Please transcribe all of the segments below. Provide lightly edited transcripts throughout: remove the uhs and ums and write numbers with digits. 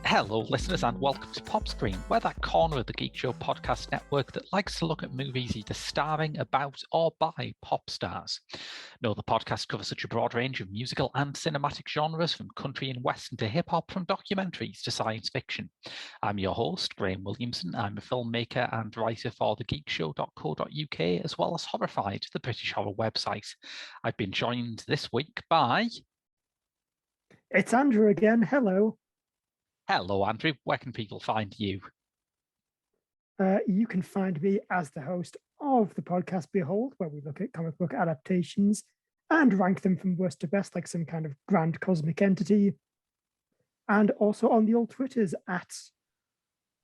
Hello, listeners, and welcome to Pop Screen. We're that corner of the Geek Show podcast network that likes to look at movies either starring, about, or by pop stars. No, the podcast covers such a broad range of musical and cinematic genres, from country and western to hip-hop, from documentaries to science fiction. I'm your host, Graham Williamson. I'm a filmmaker and writer for thegeekshow.co.uk, as well as Horrified, the British horror website. I've been joined this week by... It's Andrew again. Hello. Hello, Andrew. Where can people find you? You can find me as the host of the podcast Behold, where we look at comic book adaptations and rank them from worst to best, like some kind of grand cosmic entity. And also on the old Twitters at...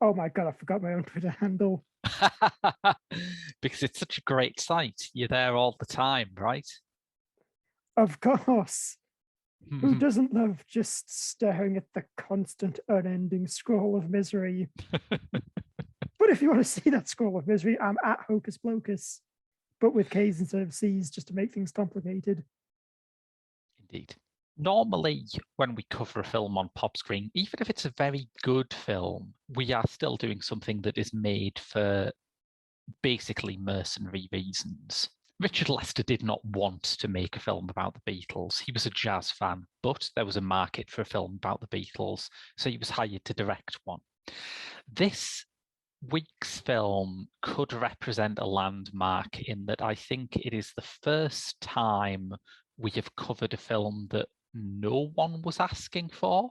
Oh my God, I forgot my own Twitter handle. Because it's such a great site. You're there all the time, right? Of course. Who doesn't love just staring at the constant, unending scroll of misery? But if you want to see that scroll of misery, I'm at Hocus Blocus, but with K's instead of C's, just to make things complicated. Indeed. Normally, when we cover a film on Pop Screen, even if it's a very good film, we are still doing something that is made for basically mercenary reasons. Richard Lester did not want to make a film about the Beatles. He was a jazz fan, but there was a market for a film about the Beatles, so he was hired to direct one. This week's film could represent a landmark in that I think it is the first time we have covered a film that no one was asking for.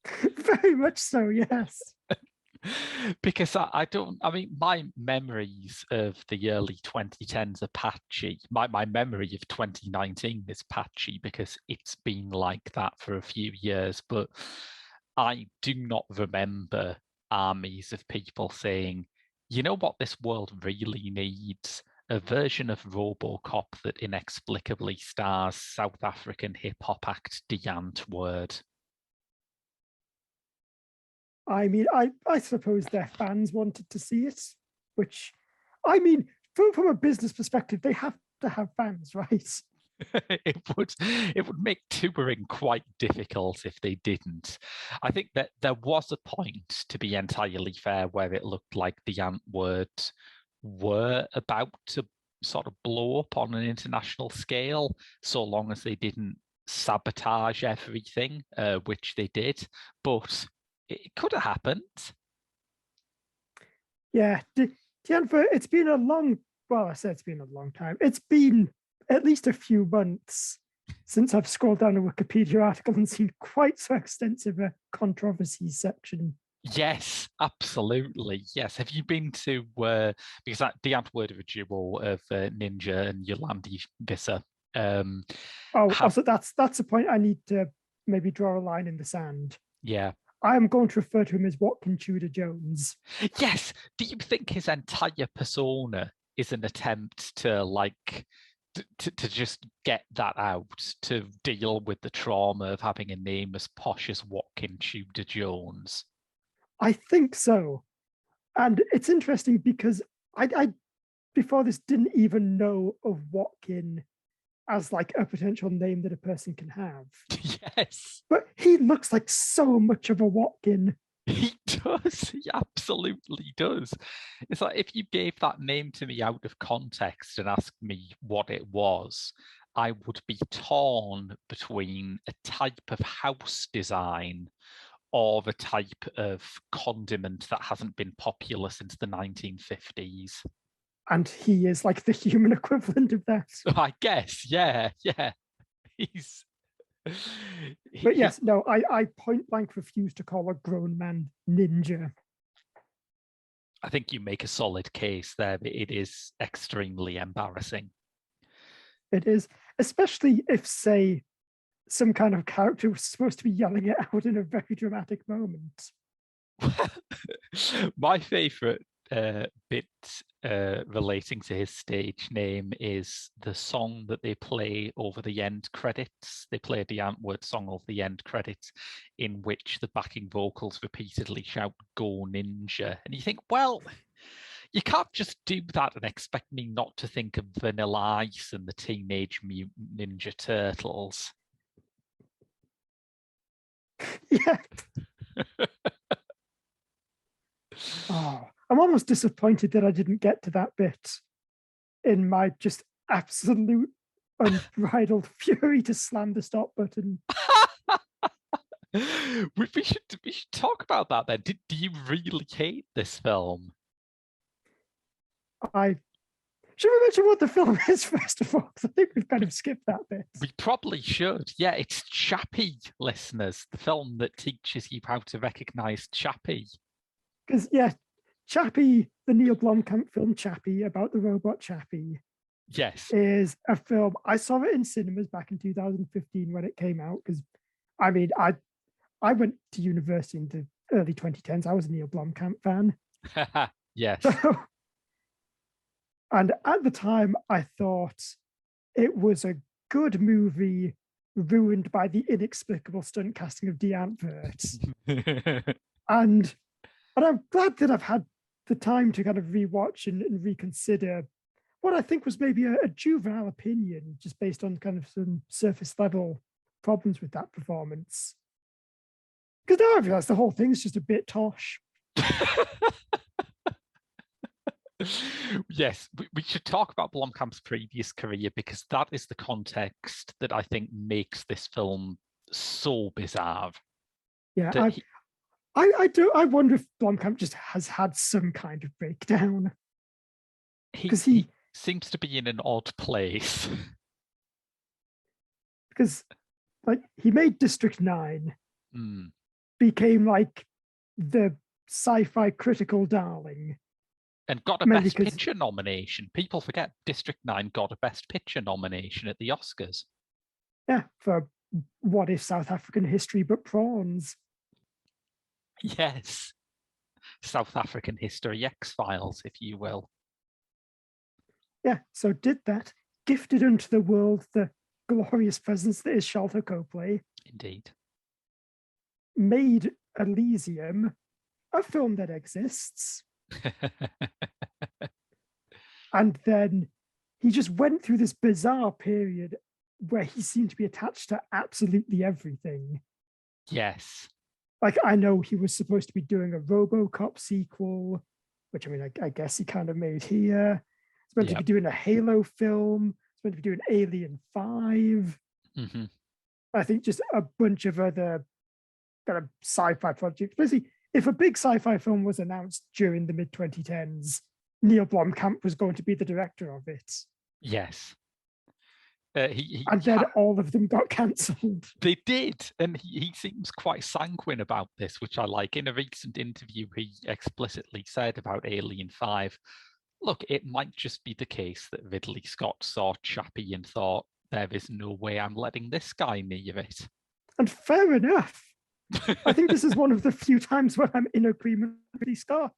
Very much so, yes. Because my memories of the early 2010s are patchy. My memory of 2019 is patchy because it's been like that for a few years, but I do not remember armies of people saying, you know what this world really needs? A version of Robocop that inexplicably stars South African hip-hop act Word. I mean, I suppose their fans wanted to see it, which, I mean, from a business perspective, they have to have fans, right? It would make touring quite difficult if they didn't. I think that there was a point, to be entirely fair, where it looked like the Antwoord were about to sort of blow up on an international scale, so long as they didn't sabotage everything, which they did. But it could have happened. Yeah, it's been a long, well, I said it's been a long time. It's been at least a few months since I've scrolled down a Wikipedia article and seen quite so extensive a controversy section. Yes, absolutely. Yes. Have you been to, because the Antwoord are a duo of Ninja and Yolandi Visser. Also that's a point I need to maybe draw a line in the sand. Yeah. I am going to refer to him as Watkin Tudor Jones. Yes. Do you think his entire persona is an attempt to to just get that out, to deal with the trauma of having a name as posh as Watkin Tudor Jones? I think so. And it's interesting because I before this didn't even know of Watkin as like a potential name that a person can have. Yes. But he looks like so much of a Watkin. He does. He absolutely does. It's like if you gave that name to me out of context and asked me what it was, I would be torn between a type of house design or the type of condiment that hasn't been popular since the 1950s. And he is like the human equivalent of that. I guess, yeah. But yes, no, I point blank refuse to call a grown man ninja. I think you make a solid case there, but it is extremely embarrassing. It is, especially if, say, some kind of character was supposed to be yelling it out in a very dramatic moment. My favourite bit relating to his stage name is the song that they play over the end credits. They play the Antwoord song over the end credits, in which the backing vocals repeatedly shout, "Go Ninja." And you think, well, you can't just do that and expect me not to think of Vanilla Ice and the Teenage Mutant Ninja Turtles. Yeah. Oh, I'm almost disappointed that I didn't get to that bit in my just absolute unbridled fury to slam the stop button. we should talk about that then. Do you really hate this film? Should we mention what the film is first of all? Because I think we've kind of skipped that bit. We probably should. Yeah, it's Chappie, listeners, the film that teaches you how to recognize Chappie. Because, yeah, Chappie, the Neill Blomkamp film Chappie, about the robot Chappie, yes, is a film. I saw it in cinemas back in 2015 when it came out. Because, I mean, I went to university in the early 2010s. I was a Neill Blomkamp fan. yes. And at the time, I thought it was a good movie ruined by the inexplicable stunt casting of the Antwoord. and I'm glad that I've had the time to kind of rewatch and reconsider what I think was maybe a juvenile opinion, just based on kind of some surface level problems with that performance. Because now I realize the whole thing's just a bit tosh. Yes, we should talk about Blomkamp's previous career, because that is the context that I think makes this film so bizarre. Yeah, I wonder if Blomkamp just has had some kind of breakdown. Because he seems to be in an odd place. Because, like, he made District 9, became like the sci-fi critical darling, and got a Best Picture nomination. People forget District 9 got a Best Picture nomination at the Oscars. Yeah, for What If South African History But Prawns. Yes. South African History X-Files, if you will. Yeah, so did that. Gifted unto the world the glorious presence that is Sharlto Copley. Indeed. Made Elysium, a film that exists. And then he just went through this bizarre period where he seemed to be attached to absolutely everything. Yes. Like, I know he was supposed to be doing a Robocop sequel, which, I mean, I guess he kind of made here. He's meant to be doing a Halo film. He's meant to be doing Alien 5. Mm-hmm. I think just a bunch of other kind of sci-fi projects. Basically, if a big sci-fi film was announced during the mid-2010s, Neill Blomkamp was going to be the director of it. Yes. And then all of them got cancelled. They did. And he seems quite sanguine about this, which I like. In a recent interview, he explicitly said about Alien 5, look, it might just be the case that Ridley Scott saw Chappie and thought, there is no way I'm letting this guy near it. And fair enough. I think this is one of the few times when I'm in agreement with Ridley Scott.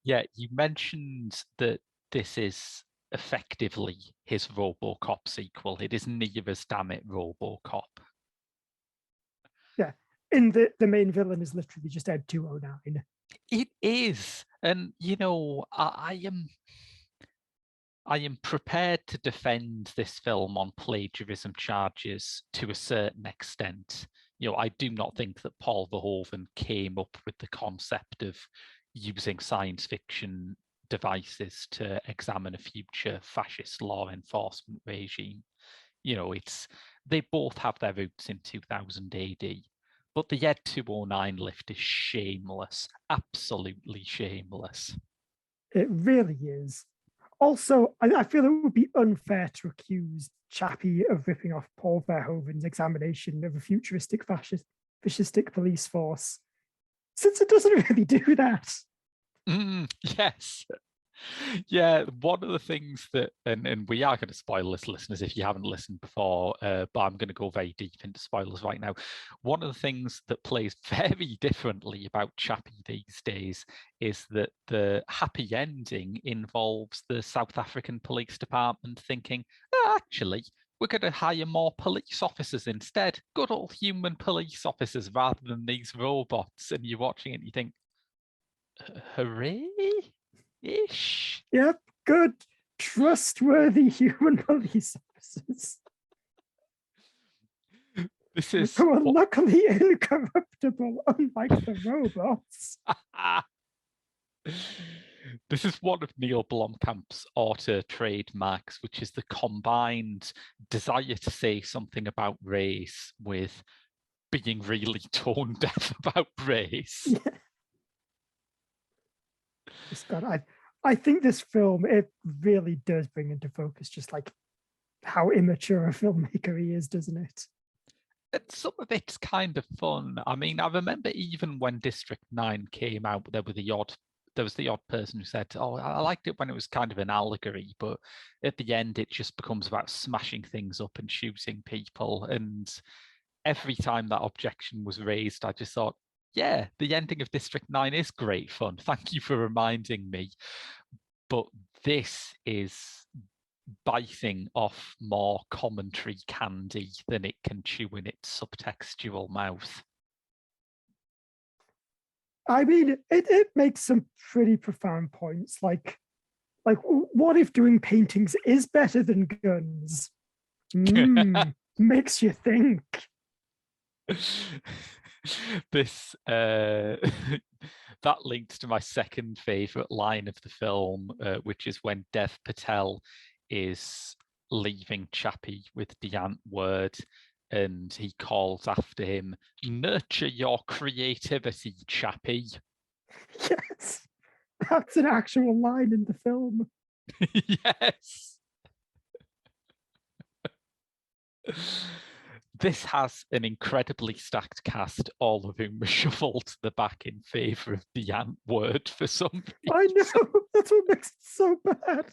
Yeah, you mentioned that this is effectively his Robocop sequel. It is Neva's Damn It Robocop. Yeah, and the main villain is literally just Ed 209. It is. And, you know, I am prepared to defend this film on plagiarism charges to a certain extent. You know, I do not think that Paul Verhoeven came up with the concept of using science fiction devices to examine a future fascist law enforcement regime. You know, they both have their roots in 2000 AD, but the Ed 209 lift is shameless, absolutely shameless. It really is. Also, I feel it would be unfair to accuse Chappie of ripping off Paul Verhoeven's examination of a futuristic fascist fascistic police force, since it doesn't really do that. Yes. Yeah, one of the things that, and we are going to spoil this, listeners, if you haven't listened before, but I'm going to go very deep into spoilers right now. One of the things that plays very differently about Chappie these days is that the happy ending involves the South African police department thinking, actually, we're going to hire more police officers instead, good old human police officers rather than these robots. And you're watching it and you think, hooray? Ish. Yep, good, trustworthy human police officers This is who are luckily incorruptible, unlike the robots. This is one of Neill Blomkamp's author trademarks, which is the combined desire to say something about race with being really tone deaf about race. Yeah. God, I think this film, it really does bring into focus just like how immature a filmmaker he is, doesn't it? And some of it's kind of fun. I mean, I remember even when District 9 came out, there was the odd person who said, oh, I liked it when it was kind of an allegory, but at the end it just becomes about smashing things up and shooting people. And every time that objection was raised, I just thought, yeah, the ending of District 9 is great fun. Thank you for reminding me. But this is biting off more commentary candy than it can chew in its subtextual mouth. I mean, it makes some pretty profound points. Like, what if doing paintings is better than guns? Makes you think. This that links to my second favorite line of the film, which is when Dev Patel is leaving Chappie with the ant word, and he calls after him, "Nurture your creativity, Chappie." Yes, that's an actual line in the film. Yes. This has an incredibly stacked cast, all of whom were shuffled to the back in favour of the ant word for some reason. I know, that's what makes it so bad.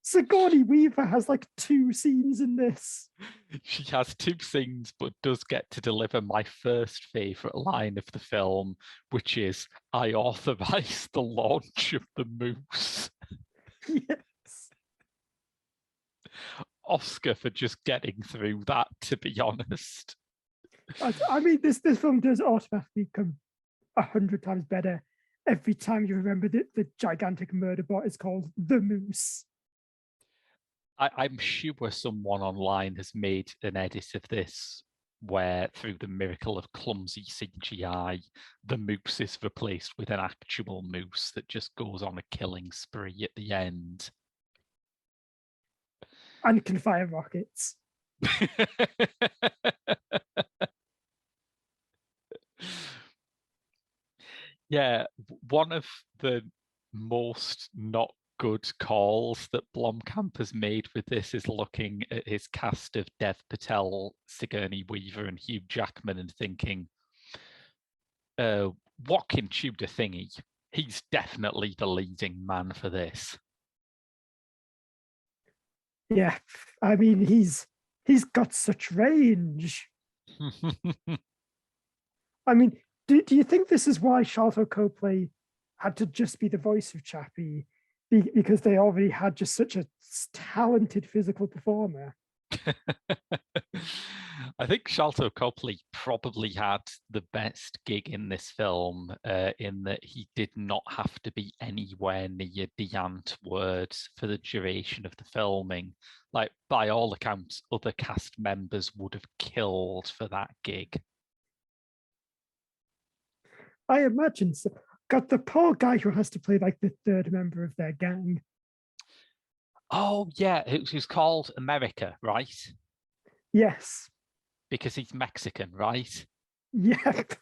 Sigourney Weaver has like 2 scenes in this. She has 2 scenes, but does get to deliver my first favourite line of the film, which is, "I authorise the launch of the moose." Yes. Oscar for just getting through that, to be honest. I mean, this film does automatically become 100 times better every time you remember that the gigantic murder bot is called the Moose. I'm sure someone online has made an edit of this where, through the miracle of clumsy CGI, the moose is replaced with an actual moose that just goes on a killing spree at the end. And can fire rockets. Yeah, one of the most not good calls that Blomkamp has made with this is looking at his cast of Dev Patel, Sigourney Weaver, and Hugh Jackman and thinking, Watkin Tudor thingy, he's definitely the leading man for this. Yeah, I mean, he's got such range. I mean, do you think this is why Sharlto Copley had to just be the voice of Chappie? Because they already had just such a talented physical performer. I think Sharlto Copley probably had the best gig in this film, in that he did not have to be anywhere near the ant words for the duration of the filming. Like, by all accounts, other cast members would have killed for that gig. I imagine so. Got the poor guy who has to play like the 3rd member of their gang. Oh, yeah, who's called America, right? Yes. Because he's Mexican, right? Yep.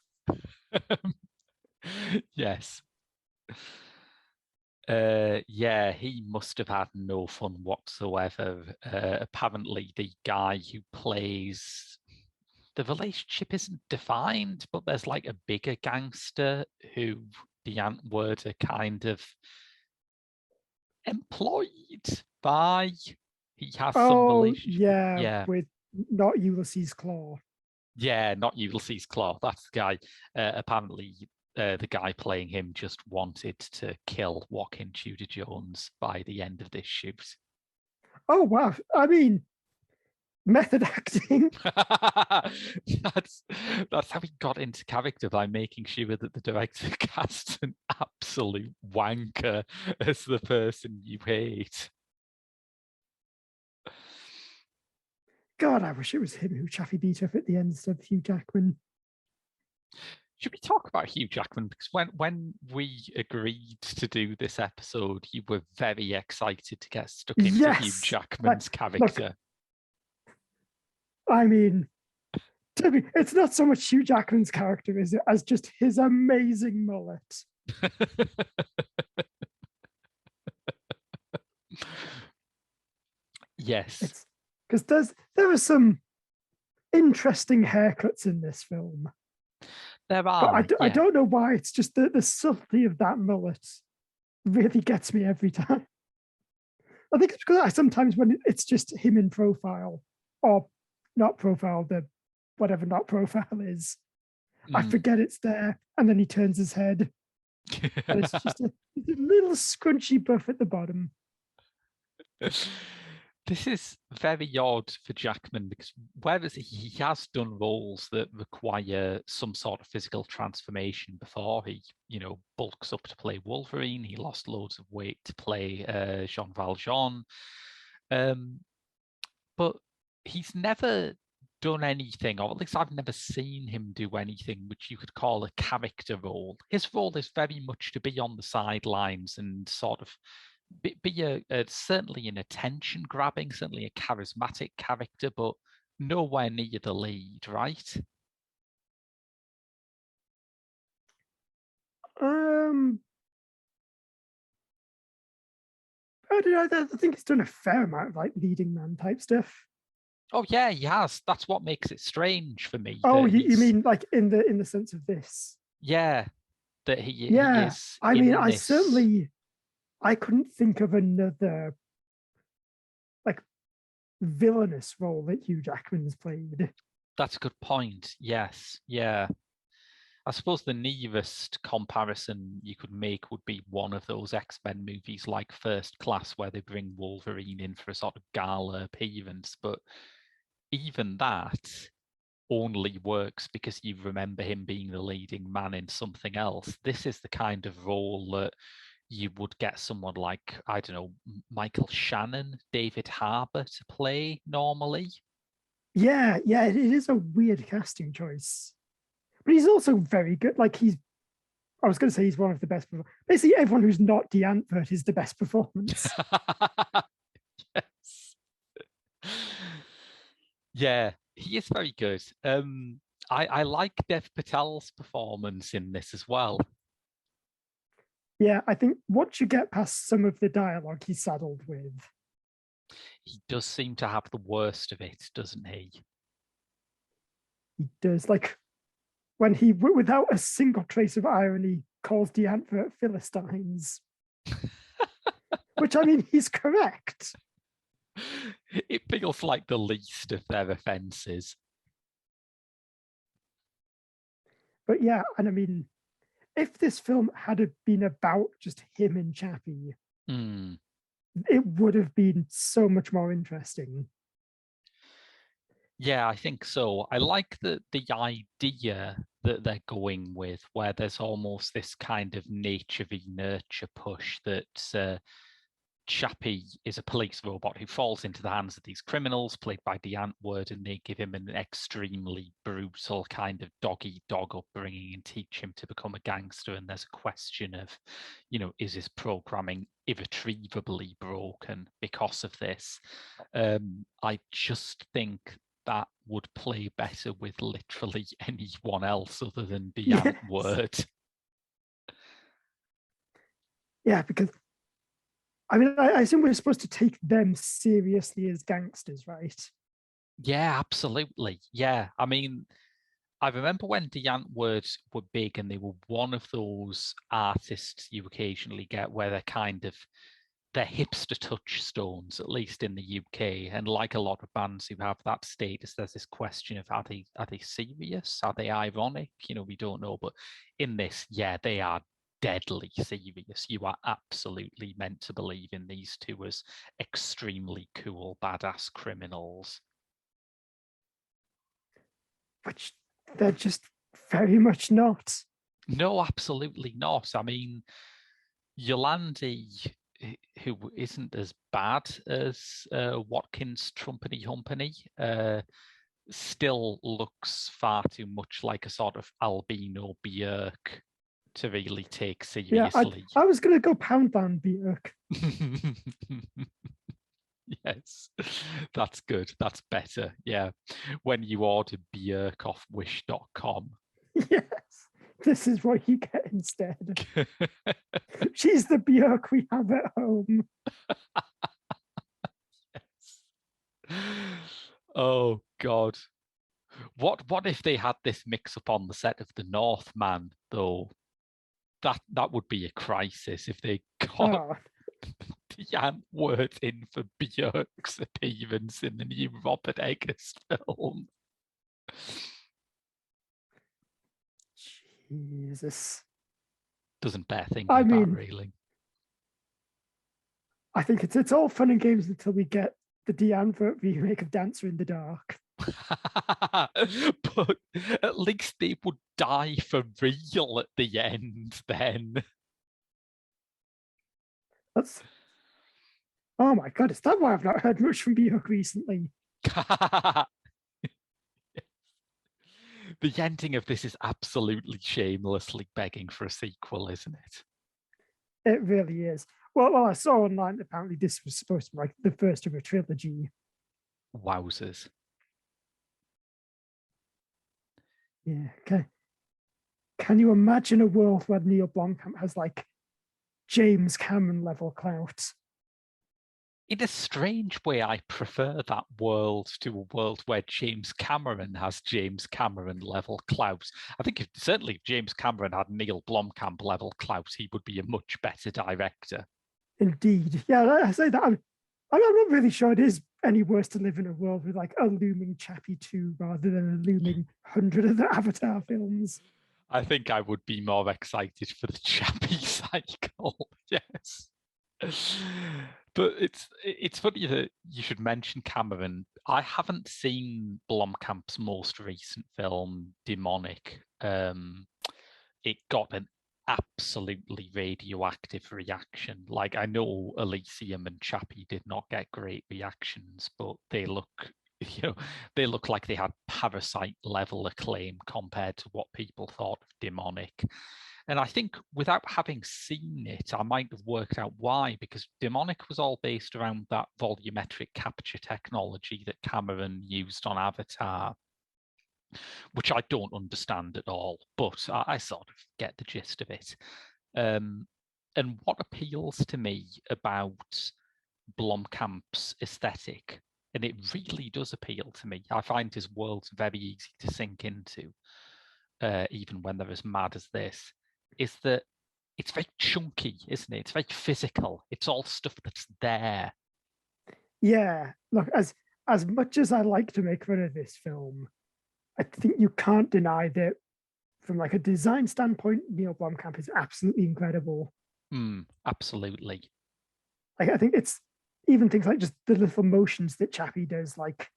Yes. Yeah, he must have had no fun whatsoever. Apparently, the guy who plays the relationship isn't defined, but there's like a bigger gangster who the Ant-Word are kind of employed by. He has some Oh, relationship. yeah, with not Ulysses Claw. Yeah, not Ulysses Claw. That's the guy. Apparently, the guy playing him just wanted to kill Joaquin Tudor-Jones by the end of this shoot. Oh, wow. I mean, method acting. that's how he got into character, by making sure that the director casts an absolute wanker as the person you hate. God, I wish it was him who Chappie beat up at the end instead of Hugh Jackman. Should we talk about Hugh Jackman? Because when we agreed to do this episode, you were very excited to get stuck into Hugh Jackman's character. Look, I mean, to me, it's not so much Hugh Jackman's character, is it, as just his amazing mullet. Yes. Because there are some interesting haircuts in this film. There are. But I don't know why. It's just the subtlety of that mullet really gets me every time. I think it's because sometimes when it's just him in profile, or not profile, the whatever not profile is, I forget it's there, and then he turns his head, and it's just a little scrunchy buff at the bottom. This is very odd for Jackman, because whereas he has done roles that require some sort of physical transformation before, he, bulks up to play Wolverine, he lost loads of weight to play Jean Valjean, but he's never done anything, or at least I've never seen him do anything which you could call a character role. His role is very much to be on the sidelines and sort of be certainly an attention grabbing, certainly a charismatic character, but nowhere near the lead, right? I don't know. I think he's done a fair amount of like leading man type stuff. Oh yeah, he has. That's what makes it strange for me. Oh, you mean like in the sense of this? Yeah, that he is. I mean, I couldn't think of another like villainous role that Hugh Jackman's played. That's a good point. Yes, yeah. I suppose the nearest comparison you could make would be one of those X-Men movies like First Class, where they bring Wolverine in for a sort of gala appearance. But even that only works because you remember him being the leading man in something else. This is the kind of role that you would get someone like, I don't know, Michael Shannon, David Harbour to play normally. Yeah, it is a weird casting choice. But he's also very good. Like I was going to say he's one of the best. Basically, everyone who's not the Ant-Word is the best performance. Yes. Yeah, he is very good. I like Dev Patel's performance in this as well. Yeah, I think once you get past some of the dialogue he's saddled with, he does seem to have the worst of it, doesn't he? He does. Like when he, without a single trace of irony, calls the Ant-Word Philistines. Which, I mean, he's correct. It feels like the least of their offences. But yeah, and I mean, if this film had been about just him and Chappie, it would have been so much more interesting. Yeah, I think so. I like the idea that they're going with, where there's almost this kind of nature v nurture push that Chappie is a police robot who falls into the hands of these criminals, played by the Ant-Word, and they give him an extremely brutal kind of dog-eat-dog upbringing and teach him to become a gangster. And there's a question of, is his programming irretrievably broken because of this? I just think that would play better with literally anyone else other than the Ant-Word. Yeah, because I mean, I assume we're supposed to take them seriously as gangsters, right? Yeah, absolutely. Yeah. I mean, I remember when the Antwords were big and they were one of those artists you occasionally get where they're hipster touchstones, at least in the UK. And like a lot of bands who have that status, there's this question of are they serious? Are they ironic? We don't know. But in this, yeah, they are deadly serious. You are absolutely meant to believe in these two as extremely cool, badass criminals. Which they're just very much not. No, absolutely not. I mean, Yolandi, who isn't as bad as Watkins Trumpany Humpany, still looks far too much like a sort of albino Björk to really take Yeah, seriously. I was going to go Poundland Björk. Yes, that's good. That's better. Yeah. When you order Björk off wish.com. Yes, this is what you get instead. She's the Björk we have at home. Oh God. What if they had this mix up on the set of The Northman, though? That would be a crisis if they got the Antwoord in for Björk's appearance in the new Robert Eggers film. Jesus. Doesn't bear thinking about, really. I think it's all fun and games until we get the D'Anvert remake of Dancer in the Dark. But at least they would die for real at the end then. Oh my God, is that why I've not heard much from Björk recently? The ending of this is absolutely shamelessly begging for a sequel, isn't it? It really is. Well, I saw online apparently this was supposed to be like the first of a trilogy. Wowzers. Yeah. Okay. Can you imagine a world where Neill Blomkamp has like James Cameron level clout? In a strange way, I prefer that world to a world where James Cameron has James Cameron level clout. I think certainly if James Cameron had Neill Blomkamp level clout, he would be a much better director. Indeed. Yeah, I say that. I'm not really sure it is any worse to live in a world with like a looming Chappie 2 rather than a looming 100 of the Avatar films. I think I would be more excited for the Chappie cycle. Yes. But it's funny that you should mention Cameron. I haven't seen Blomkamp's most recent film, Demonic. It got an absolutely radioactive reaction. Like, I know Elysium and Chappie did not get great reactions, but they look they look like they had Parasite level acclaim compared to what people thought of Demonic. And I think without having seen it, I might have worked out why, because Demonic was all based around that volumetric capture technology that Cameron used on Avatar, which I don't understand at all, but I sort of get the gist of it. And what appeals to me about Blomkamp's aesthetic, and it really does appeal to me, I find his worlds very easy to sink into, even when they're as mad as this, is that it's very chunky, isn't it? It's very physical. It's all stuff that's there. Yeah, look, as much as I like to make fun of this film, I think you can't deny that from like a design standpoint, Neill Blomkamp is absolutely incredible. Absolutely. Like I think it's even things like just the little motions that Chappie does, like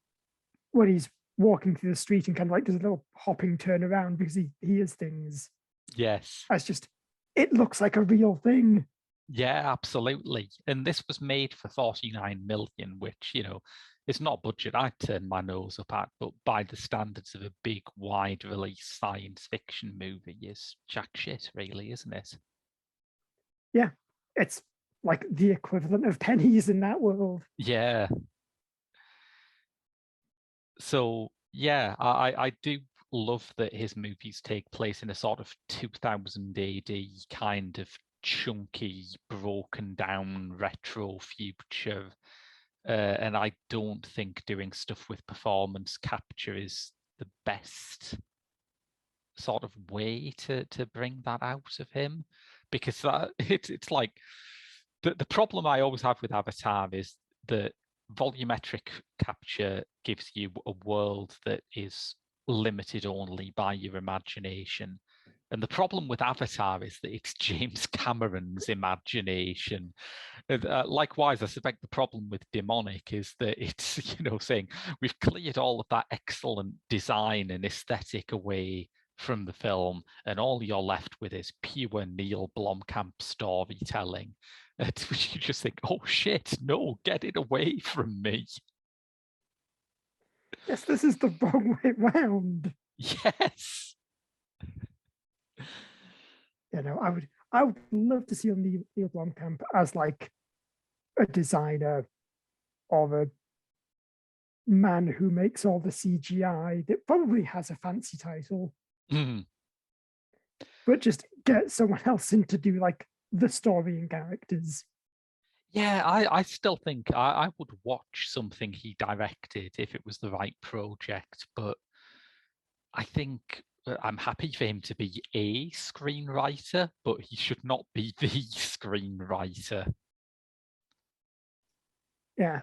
when he's walking through the street and kind of like does a little hopping turn around because he hears things. Yes. As just it looks like a real thing. Yeah, absolutely. And this was made for 49 million, which, it's not a budget I'd turn my nose up at, but by the standards of a big, wide release science fiction movie is jack shit, really, isn't it? Yeah, it's like the equivalent of pennies in that world. Yeah. So, yeah, I do love that his movies take place in a sort of 2000 AD kind of chunky, broken down retro future. And I don't think doing stuff with performance capture is the best sort of way to bring that out of him, because it's like the problem I always have with Avatar is that volumetric capture gives you a world that is limited only by your imagination. And the problem with Avatar is that it's James Cameron's imagination. Likewise, I suspect the problem with Demonic is that it's, saying we've cleared all of that excellent design and aesthetic away from the film, and all you're left with is pure Neill Blomkamp storytelling. Which you just think, oh shit, no, get it away from me. Yes, this is the wrong way round. Yes. I would love to see Neill Blomkamp as like a designer or a man who makes all the CGI that probably has a fancy title. Mm. But just get someone else in to do like the story and characters. Yeah, I still think I would watch something he directed if it was the right project, but I think I'm happy for him to be a screenwriter, but he should not be the screenwriter. Yeah,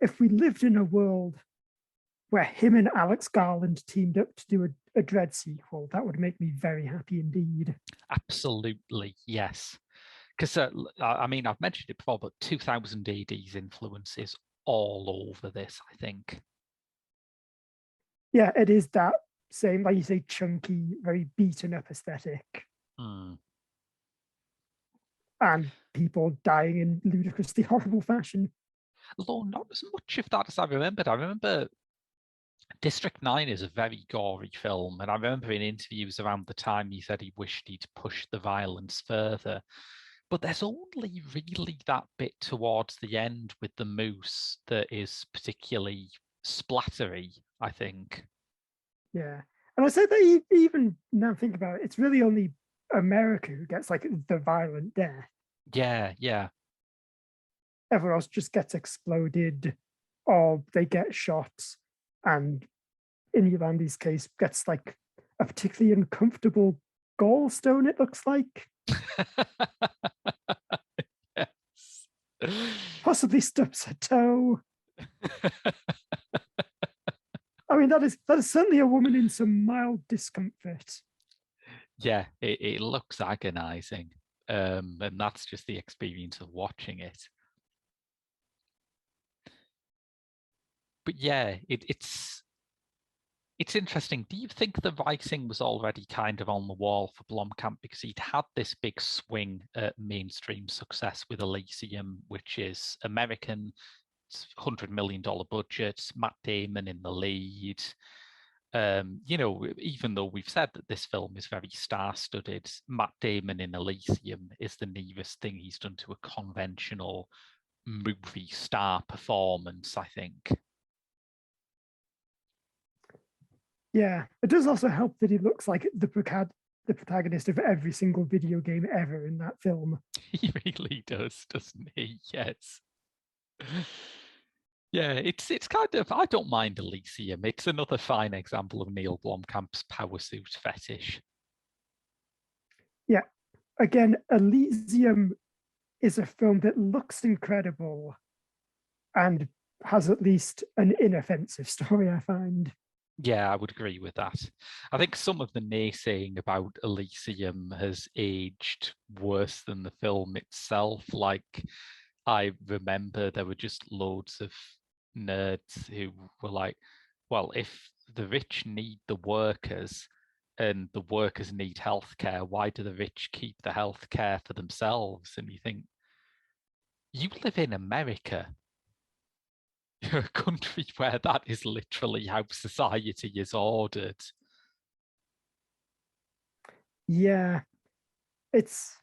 if we lived in a world where him and Alex Garland teamed up to do a Dread sequel, that would make me very happy indeed. Absolutely, yes. Because, I've mentioned it before, but 2000 AD's influence is all over this, I think. Yeah, it is that same, like you say, chunky, very beaten up aesthetic. Mm. And people dying in ludicrously horrible fashion. Although not as much of that as I remembered. I remember District 9 is a very gory film, and I remember in interviews around the time he said he wished he'd pushed the violence further. But there's only really that bit towards the end with the moose that is particularly splattery, I think. Yeah. And I said that even now think about it, it's really only America who gets like the violent death. Yeah. Everyone else just gets exploded or they get shot. And in Yolandi's case, gets like a particularly uncomfortable gallstone, it looks like. Yes. Possibly stubs her toe. I mean, that is certainly a woman in some mild discomfort. Yeah, it looks agonizing. And that's just the experience of watching it. But yeah, it's interesting. Do you think the writing was already kind of on the wall for Blomkamp, because he'd had this big swing at mainstream success with Elysium, which is American, $100 million budget, Matt Damon in the lead. Even though we've said that this film is very star-studded, Matt Damon in Elysium is the nearest thing he's done to a conventional movie star performance, I think. Yeah, it does also help that he looks like the protagonist of every single video game ever in that film. He really does, doesn't he? Yes. Yeah, it's kind of, I don't mind Elysium. It's another fine example of Neill Blomkamp's power suit fetish. Yeah, again, Elysium is a film that looks incredible and has at least an inoffensive story, I find. Yeah, I would agree with that. I think some of the naysaying about Elysium has aged worse than the film itself. Like, I remember there were just loads of nerds who were like, well, if the rich need the workers and the workers need healthcare, why do the rich keep the healthcare for themselves? And you think, you live in America. You're a country where that is literally how society is ordered. Yeah, it's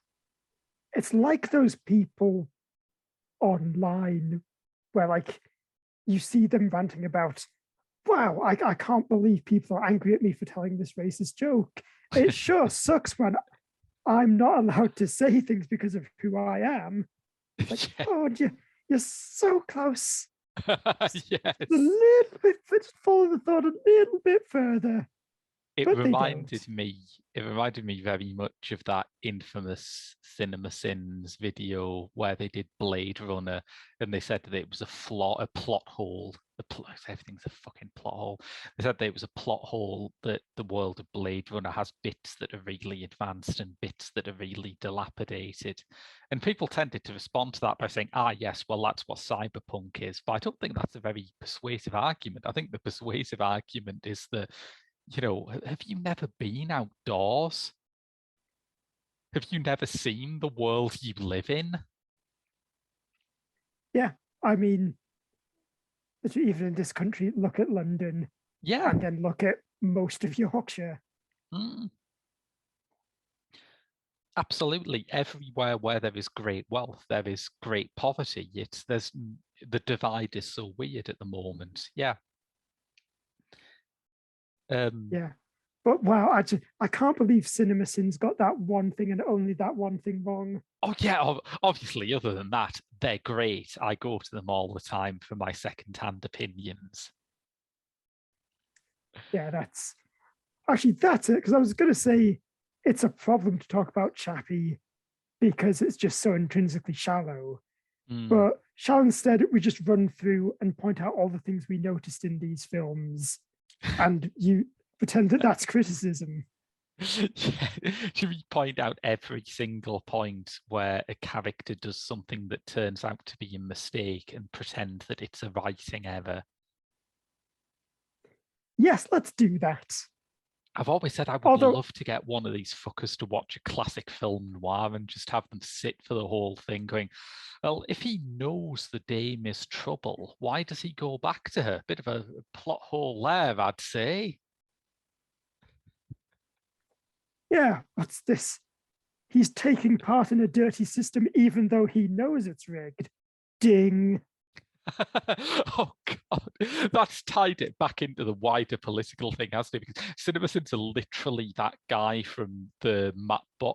like those people online where like you see them ranting about, wow, I can't believe people are angry at me for telling this racist joke. It sure sucks when I'm not allowed to say things because of who I am. Like, Yeah. oh, You're so close. Yes. A little bit, just follow the thought a little bit further. It But reminded me very much of that infamous Cinema Sins video where they did Blade Runner and they said that it was a plot hole. Everything's a fucking plot hole. They said that it was a plot hole that the world of Blade Runner has bits that are really advanced and bits that are really dilapidated. And people tended to respond to that by saying, yes, well, that's what cyberpunk is. But I don't think that's a very persuasive argument. I think the persuasive argument is that, have you never been outdoors? Have you never seen the world you live in? yeah, I mean, even in this country, look at London. Yeah. And then look at most of Yorkshire. Absolutely. Everywhere where there is great wealth, there is great poverty. The divide is so weird at the moment. Yeah. Yeah. But wow, I can't believe Cinema Sins got that one thing and only that one thing wrong. Oh yeah, obviously, other than that, they're great. I go to them all the time for my second-hand opinions. Yeah, that's it. Because I was going to say it's a problem to talk about Chappie because it's just so intrinsically shallow. But shall instead we just run through and point out all the things we noticed in these films and you pretend that that's criticism? Yeah. Should we point out every single point where a character does something that turns out to be a mistake and pretend that it's a writing error? Yes, let's do that. I've always said I would love to get one of these fuckers to watch a classic film noir and just have them sit for the whole thing going, well, if he knows the dame is trouble, why does he go back to her? Bit of a plot hole there, I'd say. Yeah, what's this? He's taking part in a dirty system even though he knows it's rigged. Ding. Oh god, that's tied it back into the wider political thing, hasn't it? Because CinemaSins are literally that guy from the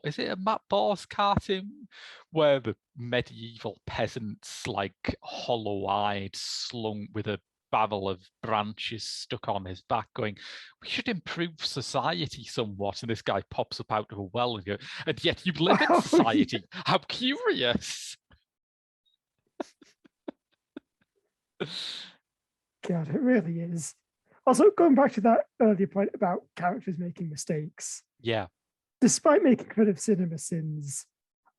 is it a Matt Bors cartoon where the medieval peasants, like hollow-eyed, slung with a barrel of branches stuck on his back, going, "We should improve society somewhat." And this guy pops up out of a well and goes, "And yet you live in society. Yeah. How curious!" God, it really is. Also, going back to that earlier point about characters making mistakes. Yeah. Despite making fun of Cinema Sins,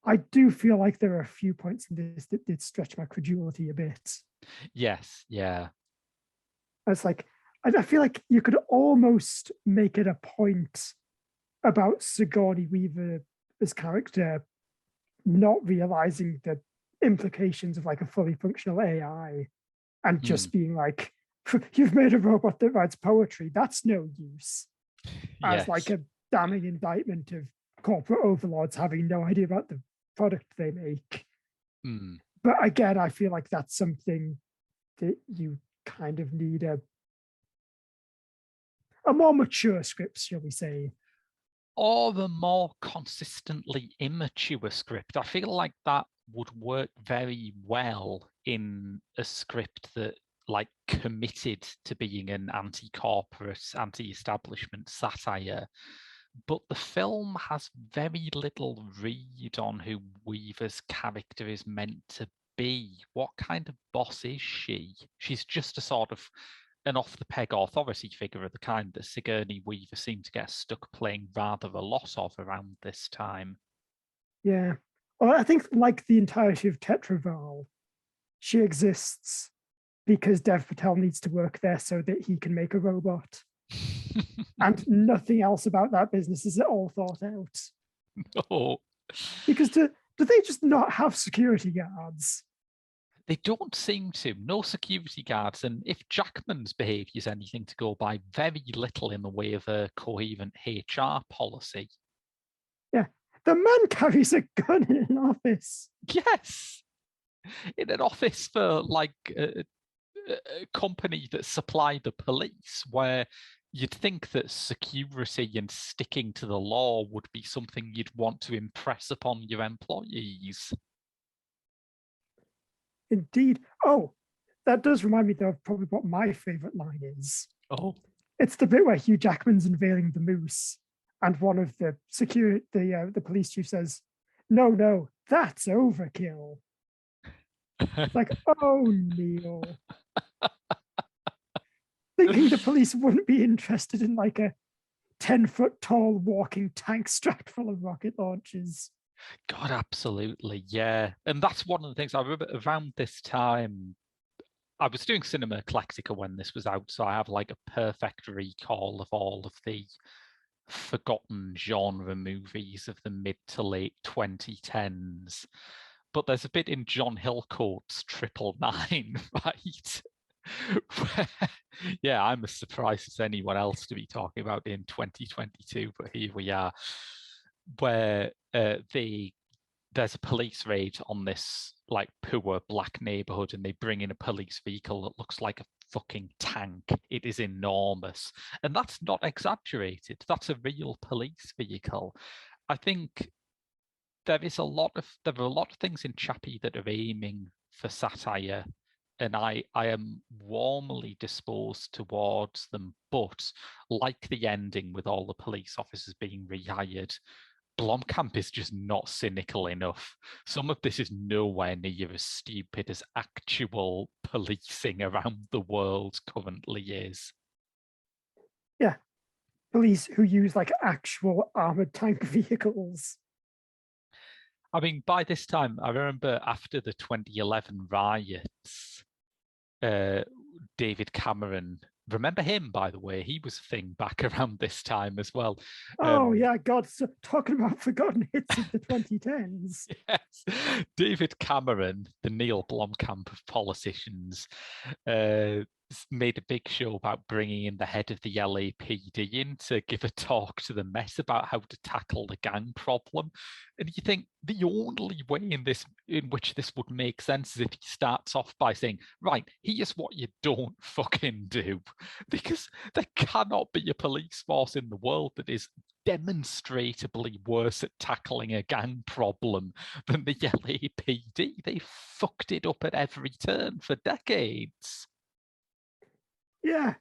I do feel like there are a few points in this that did stretch my credulity a bit. Yes, yeah. It's like, I feel like you could almost make it a point about Sigourney Weaver's character not realizing the implications of like a fully functional AI and just being like, you've made a robot that writes poetry. That's no use. Yes. As like a damning indictment of corporate overlords having no idea about the product they make. But again, I feel like that's something that you kind of need a more mature script, shall we say. Or the more consistently immature script. I feel like that would work very well in a script that like committed to being an anti-corporate, anti-establishment satire. But the film has very little read on who Weaver's character is meant to be. What kind of boss is she? She's just a sort of an off-the-peg authority figure of the kind that Sigourney Weaver seemed to get stuck playing rather a lot of around this time. Yeah. Well, I think like the entirety of Tetraval, she exists because Dev Patel needs to work there so that he can make a robot. And nothing else about that business is at all thought out. No. Because do they just not have security guards? They don't seem to. No security guards. And if Jackman's behaviour is anything to go by, very little in the way of a coherent HR policy. Yeah. The man carries a gun in an office. Yes. In an office for like a company that supply the police, where you'd think that security and sticking to the law would be something you'd want to impress upon your employees. Indeed. Oh, that does remind me, though, of probably what my favorite line is. Oh, It's the bit where Hugh Jackman's unveiling the moose, and one of the the police chief says, "No, that's overkill." It's like, oh, Neill. Thinking the police wouldn't be interested in like a 10-foot tall walking tank strapped full of rocket launchers. God, absolutely, yeah. And that's one of the things I remember around this time. I was doing Cinema Eclectica when this was out, so I have like a perfect recall of all of the forgotten genre movies of the mid to late 2010s. But there's a bit in John Hillcoat's 999, right? Where, yeah, I'm as surprised as anyone else to be talking about in 2022, but here we are, where there's a police raid on this like poor black neighborhood, and they bring in a police vehicle that looks like a fucking tank. It is enormous, and that's not exaggerated. That's a real police vehicle. I think there are a lot of things in Chappie that are aiming for satire, and I am warmly disposed towards them. But like the ending with all the police officers being rehired, Blomkamp is just not cynical enough. Some of this is nowhere near as stupid as actual policing around the world currently is. Yeah, police who use like actual armored tank vehicles. I mean, by this time, I remember after the 2011 riots, David Cameron, remember him, by the way? He was a thing back around this time as well. Oh, yeah, God, so talking about forgotten hits of the 2010s. Yes, David Cameron, the Neill Blomkamp of politicians, made a big show about bringing in the head of the LAPD in to give a talk to the Met about how to tackle the gang problem. And you think the only way in which this would make sense is if he starts off by saying, right, here's what you don't fucking do. Because there cannot be a police force in the world that is demonstrably worse at tackling a gang problem than the LAPD. They fucked it up at every turn for decades. Yeah,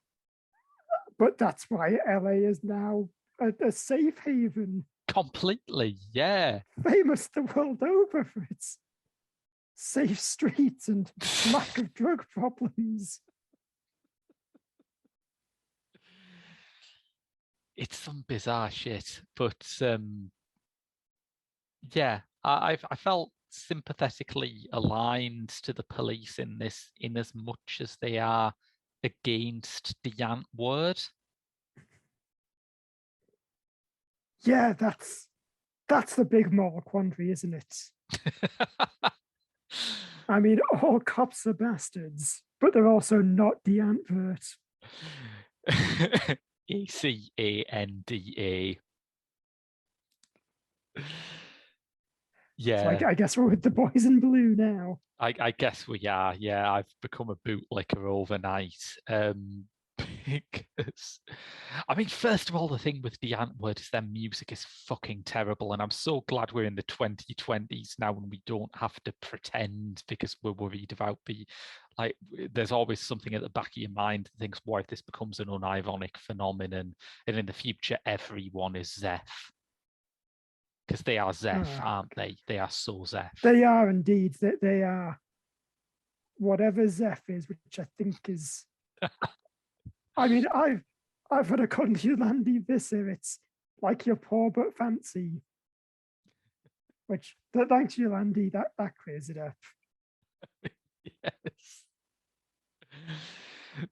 but that's why LA is now a safe haven. Completely, yeah. Famous the world over for its safe streets and lack of drug problems. It's some bizarre shit, but yeah, I felt sympathetically aligned to the police in this, in as much as they are against the ant word. Yeah, that's the big moral quandary, isn't it? I mean, all cops are bastards, but they're also not the antvert. ACANDA. Yeah. So I guess we're with the boys in blue now. I guess we are. Yeah, I've become a bootlicker overnight. Because, I mean, first of all, the thing with the ant word is their music is fucking terrible, and I'm so glad we're in the 2020s now and we don't have to pretend because we're worried about there's always something at the back of your mind that thinks, what if this becomes an unironic phenomenon, and in the future everyone is Zeph? Because they are Zeph, aren't they? They are so Zeph. They are indeed. They are whatever Zeph is, which I think is. I mean, I've had a Conjulandy Visser. It's like you're poor but fancy. Which, thanks Yolandi, that clears it up. Yes.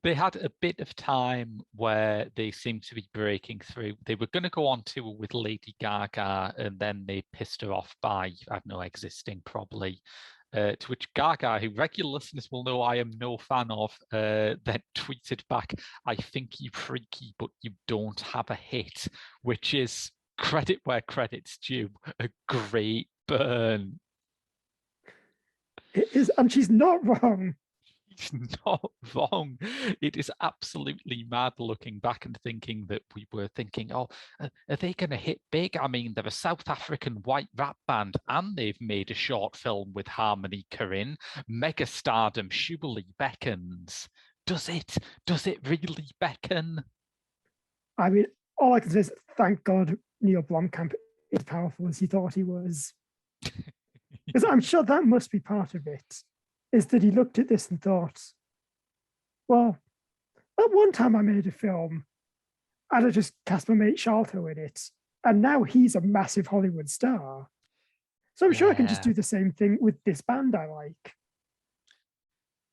They had a bit of time where they seemed to be breaking through. They were going to go on tour with Lady Gaga, and then they pissed her off by, I don't know, existing probably. To which Gaga, who regular listeners will know I am no fan of, then tweeted back, "I think you freaky, but you don't have a hit," which is, credit where credit's due, a great burn. It is, and she's not wrong. He's not wrong. It is absolutely mad looking back and thinking that we were thinking, oh, are they going to hit big? I mean, they're a South African white rap band and they've made a short film with Harmony Korine. Mega stardom surely beckons. Does it? Does it really beckon? I mean, all I can say is thank God Neill Blomkamp is powerful as he thought he was. Because I'm sure that must be part of it, is that he looked at this and thought, well, at one time I made a film and I just cast my mate Sharlto in it, and now he's a massive Hollywood star. So I'm sure I can just do the same thing with this band I like.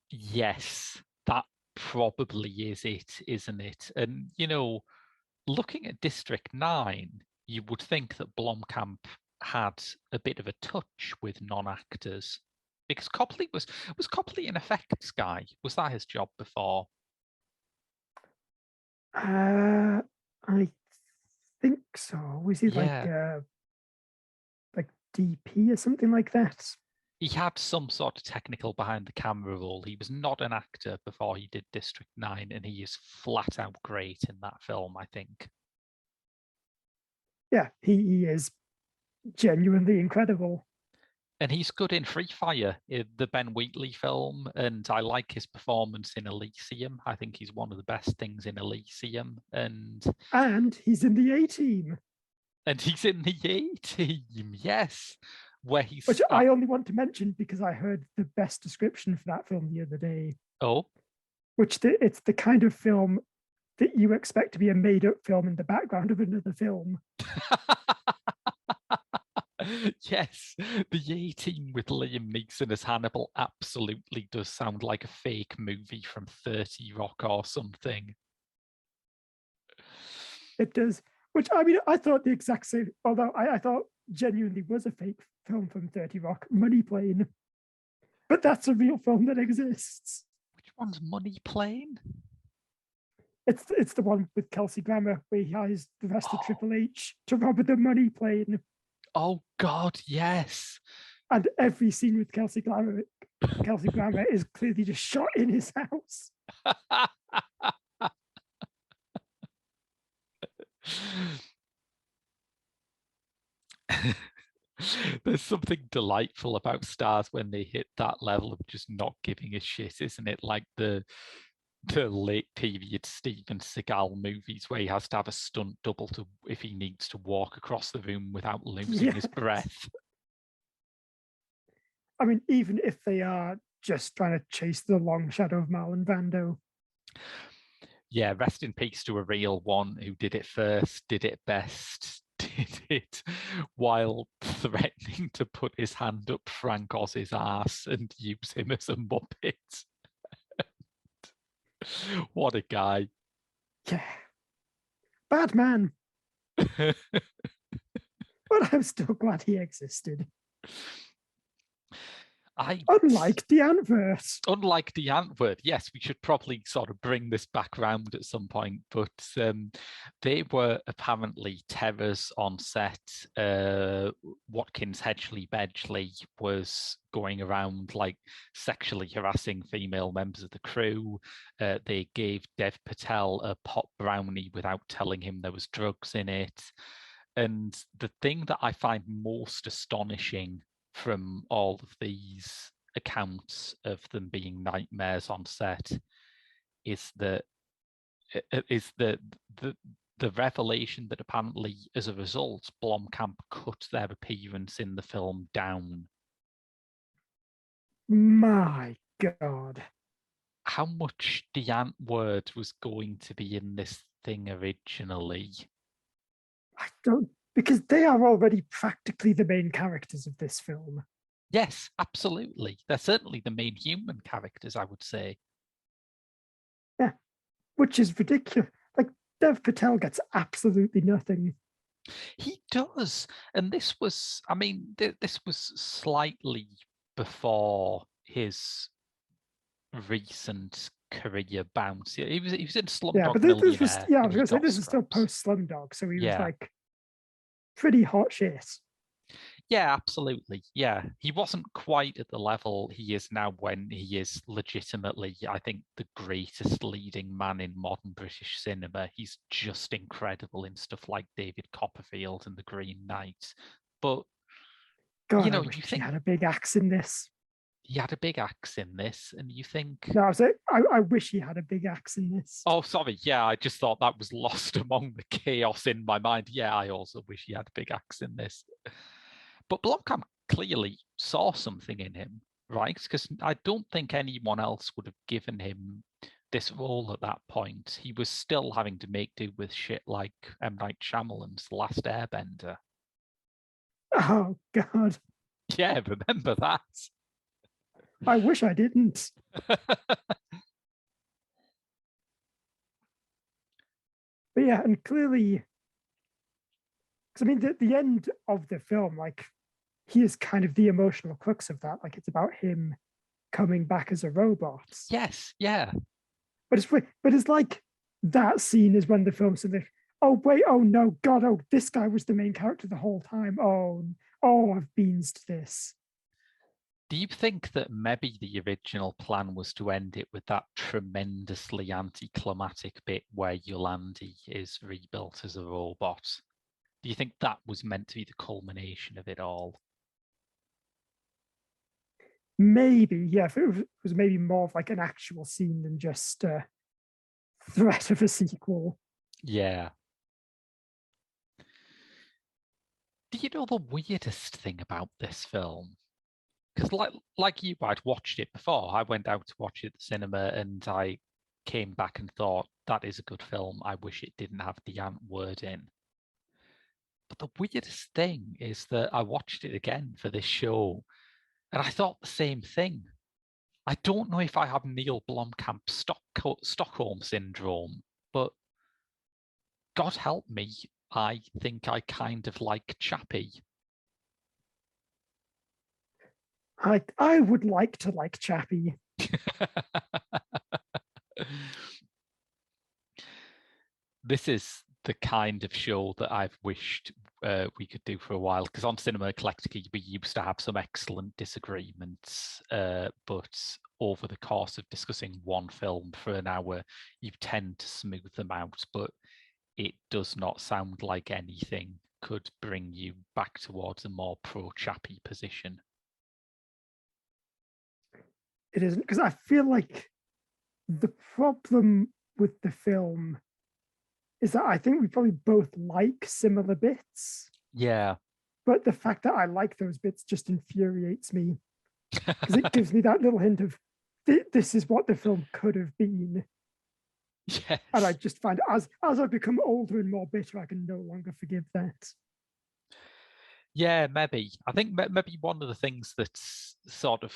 Yes, that probably is it, isn't it? And, you know, looking at District 9, you would think that Blomkamp had a bit of a touch with non-actors, because Copley was Copley an effects guy? Was that his job before? I think so. Was he like DP or something like that? He had some sort of technical behind the camera role. He was not an actor before he did District 9, and he is flat out great in that film, I think. Yeah, he is genuinely incredible. And he's good in Free Fire, the Ben Wheatley film, and I like his performance in Elysium. I think he's one of the best things in Elysium. And he's in the A-Team. And he's in the A-Team, yes. Where he's Which I only want to mention because I heard the best description for that film the other day. Oh. It's the kind of film that you expect to be a made-up film in the background of another film. Yes, the A-Team with Liam Neeson as Hannibal absolutely does sound like a fake movie from 30 Rock or something. It does. Which, I mean, I thought the exact same, although I thought genuinely was a fake film from 30 Rock, Money Plane. But that's a real film that exists. Which one's Money Plane? It's the one with Kelsey Grammer where he hires the rest of Triple H to rob the money plane. Oh God, yes. And every scene with Kelsey Grammer is clearly just shot in his house. There's something delightful about stars when they hit that level of just not giving a shit, isn't it? Like the late period Steven Seagal movies where he has to have a stunt double to if he needs to walk across the room without losing his breath. I mean, even if they are just trying to chase the long shadow of Marlon Brando. Yeah, rest in peace to a real one who did it first, did it best, did it while threatening to put his hand up Frank Oz's ass and use him as a muppet. What a guy. Yeah. Bad man. But I'm still glad he existed. Unlike the Antwoord. Unlike the Antwoord, yes, we should probably sort of bring this back round at some point, but they were apparently terrors on set. Watkins Hedgley Bedgley was going around like sexually harassing female members of the crew. They gave Dev Patel a pot brownie without telling him there was drugs in it. And the thing that I find most astonishing from all of these accounts of them being nightmares on set is the revelation that apparently as a result Blomkamp cut their appearance in the film down. My God. How much the Antwoord was going to be in this thing originally? I don't, because they are already practically the main characters of this film. Yes, absolutely. They're certainly the main human characters, I would say. Yeah, which is ridiculous. Like, Dev Patel gets absolutely nothing. He does. And this was, I mean, this was slightly before his recent career bounce. He was in Slumdog Millionaire. I was going to say, this is still post Slumdog, so he was like pretty hot shit. Yeah, absolutely. Yeah, he wasn't quite at the level he is now when he is legitimately, I think, the greatest leading man in modern British cinema. He's just incredible in stuff like David Copperfield and The Green Knight. But, God, you I know, wish you he think had a big axe in this. he had a big axe in this, and you think, No, I wish he had a big axe in this. oh, sorry, yeah, I just thought that was lost among the chaos in my mind. Yeah, I also wish he had a big axe in this. But Blomkamp clearly saw something in him, right? Because I don't think anyone else would have given him this role at that point. He was still having to make do with shit like M. Night Shyamalan's The Last Airbender. Oh, God. Yeah, remember that? I wish I didn't. But yeah, and clearly, because I mean, the end of the film, like, he is kind of the emotional crux of that. Like, it's about him coming back as a robot. Yes, yeah. But it's like that scene is when the film's like, oh wait, oh no, God, oh, this guy was the main character the whole time. Oh, I've beansed this. Do you think that maybe the original plan was to end it with that tremendously anticlimactic bit where Yolandi is rebuilt as a robot? Do you think that was meant to be the culmination of it all? Maybe, yeah, if it was maybe more of like an actual scene than just a threat of a sequel. Yeah. Do you know the weirdest thing about this film? Because like you, I'd watched it before. I went out to watch it at the cinema and I came back and thought, that is a good film. I wish it didn't have the ant word in. But the weirdest thing is that I watched it again for this show and I thought the same thing. I don't know if I have Neill Blomkamp Stockholm syndrome, but God help me, I think I kind of like Chappie. I would like to like Chappie. This is the kind of show that I've wished we could do for a while, because on Cinema Eclectica we used to have some excellent disagreements, but over the course of discussing one film for an hour, you tend to smooth them out, but it does not sound like anything could bring you back towards a more pro-Chappie position. It isn't, because I feel like the problem with the film is that I think we probably both like similar bits. Yeah. But the fact that I like those bits just infuriates me because it gives me that little hint of this is what the film could have been. Yes. And I just find as I become older and more bitter, I can no longer forgive that. Yeah, maybe. I think maybe one of the things that's sort of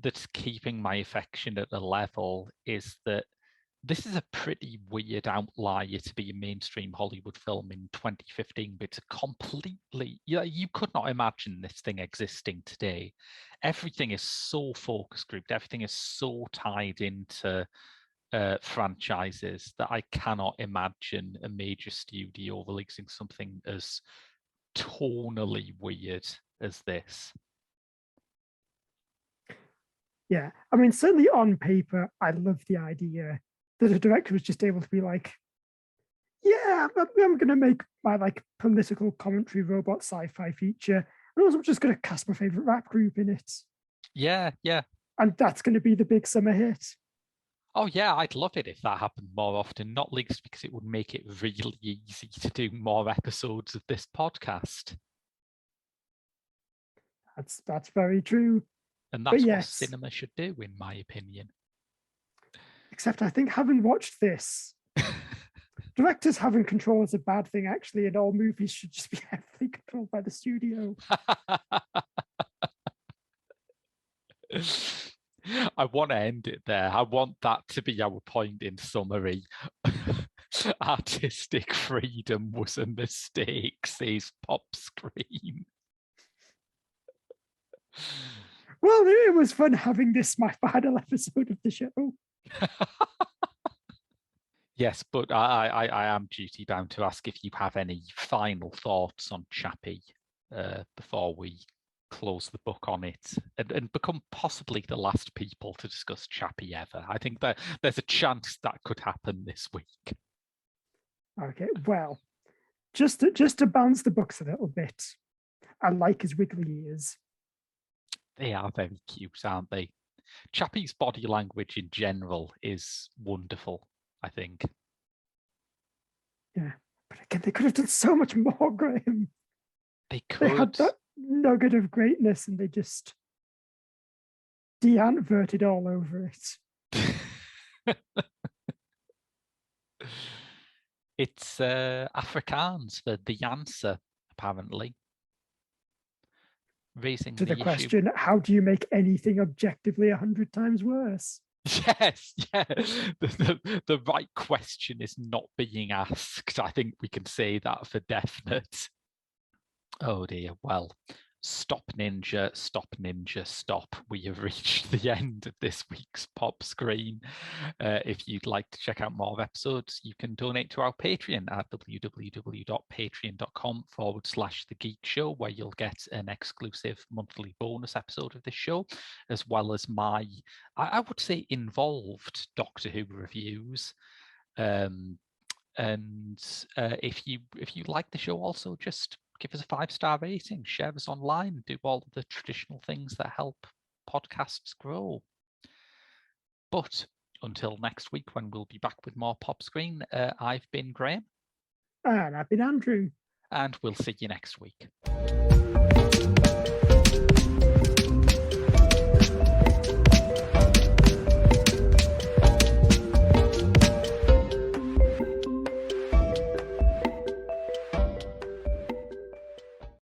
that's keeping my affection at a level is that this is a pretty weird outlier to be a mainstream Hollywood film in 2015, but it's a completely, you could not imagine this thing existing today. Everything is so focus grouped, everything is so tied into franchises that I cannot imagine a major studio releasing something as tonally weird as this. Yeah, I mean, certainly on paper, I love the idea that a director was just able to be like, yeah, I'm going to make my like political commentary robot sci-fi feature, and also I'm just going to cast my favorite rap group in it. Yeah, yeah. And that's going to be the big summer hit. Oh yeah, I'd love it if that happened more often, not least because it would make it really easy to do more episodes of this podcast. That's very true. And But that's what yes, cinema should do, in my opinion. except I think having watched this, directors having control is a bad thing, actually, and all movies should just be heavily controlled by the studio. I want to end it there. I want that to be our point in summary. Artistic freedom was a mistake, says Pop Screen. Well, it was fun having this my final episode of the show. Yes, but I am duty bound to ask if you have any final thoughts on Chappie. before we close the book on it and become possibly the last people to discuss Chappie ever. I think that there's a chance that could happen this week. Okay, well, just to bounce the books a little bit, I like his wiggly ears. They are very cute, aren't they? Chappie's body language in general is wonderful, I think. Yeah, but again, they could have done so much more, Graham. They could. They had that nugget of greatness and they just de-antverted all over it. It's Afrikaans for the answer, apparently. Raising To the issue. question, how do you make anything objectively 100 times worse? Yes, yeah. The right question is not being asked. I think we can say that for definite. Oh dear. Well, stop ninja, stop. We have reached the end of this week's Pop Screen. If you'd like to check out more episodes, you can donate to our Patreon at www.patreon.com/The Geek Show, where you'll get an exclusive monthly bonus episode of this show, as well as my, I would say, involved Doctor Who reviews. And if you like the show, also just give us a 5-star rating, share us online, do all the traditional things that help podcasts grow. But until next week, when we'll be back with more Pop Screen, I've been Graham. And I've been Andrew. And we'll see you next week.